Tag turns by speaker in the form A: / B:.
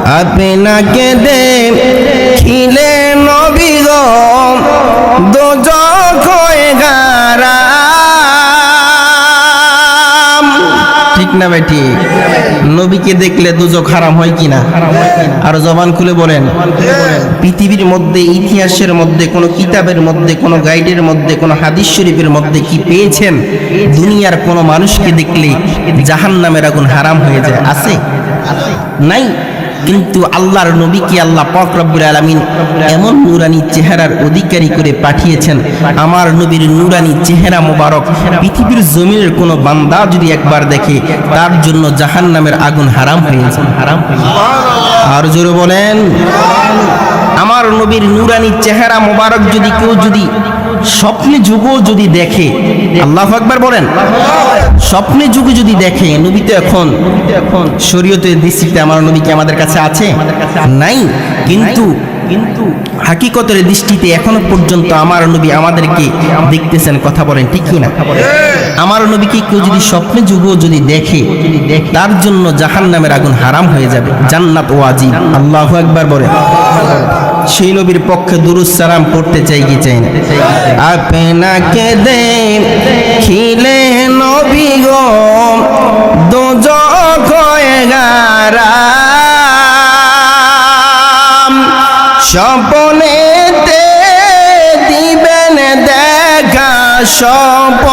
A: আপনাকে দেখিলে নবী গো দোজখ হয়ে হারাম। ঠিক না ভাই? ঠিক। নবীকে দেখলে দোজখ হারাম হয় কিনা? আর জবান খুলে বলেন। পৃথিবীর মধ্যে, ইতিহাসের মধ্যে, কোনো কিতাবের মধ্যে, কোনো গাইডের মধ্যে, কোনো হাদিস শরীফের মধ্যে কি পেয়েছেন দুনিয়ার কোনো মানুষকে দেখলে জাহান্নামের আগুন হারাম হয়ে যায়? আছে? নাই। কিন্তু আল্লাহর নবীকে আল্লাহ পাক রব্বুল আলামিন এমন নূরানি চেহারার অধিকারী করে পাঠিয়েছেন, আমার নবীর নূরানি চেহারা মোবারক পৃথিবীর জমিনের কোনো বান্দা যদি একবার দেখে তার জন্য জাহান্নামের আগুন হারাম হয়ে যায়। হারাম। আর জোরে বলেন, আমার নবীর নূরানি চেহারা মোবারক যদি কেউ যদি স্বপ্নে যুগও যদি দেখে, আল্লাহু আকবার বলেন, স্বপ্নে যুগে যদি দেখে, নবী তো এখন শরীয়তের দৃষ্টিতে আমার নবীকে আমাদের কাছে আছে? নাই। কিন্তু হাকিকতের দৃষ্টিতে এখনো পর্যন্ত আমার নবী আমাদেরকে দেখতেছেন। কথা বলেন ঠিক কি না? আমার নবীকে কেউ যদি স্বপ্নে যুগও যদি দেখে তার জন্য জাহান্নামের আগুন হারাম হয়ে যাবে, জান্নাত ওয়াজিব। আল্লাহু আকবার বলেন। সেই নবীর পক্ষে দুরূদ সালাম পড়তে চাই কি চাই না? আপনাকে দেখিলে নবী গো দোজখ হয়ে হারাম। স্বপ্নেতে দিবেন দেখা, স্বপ্ন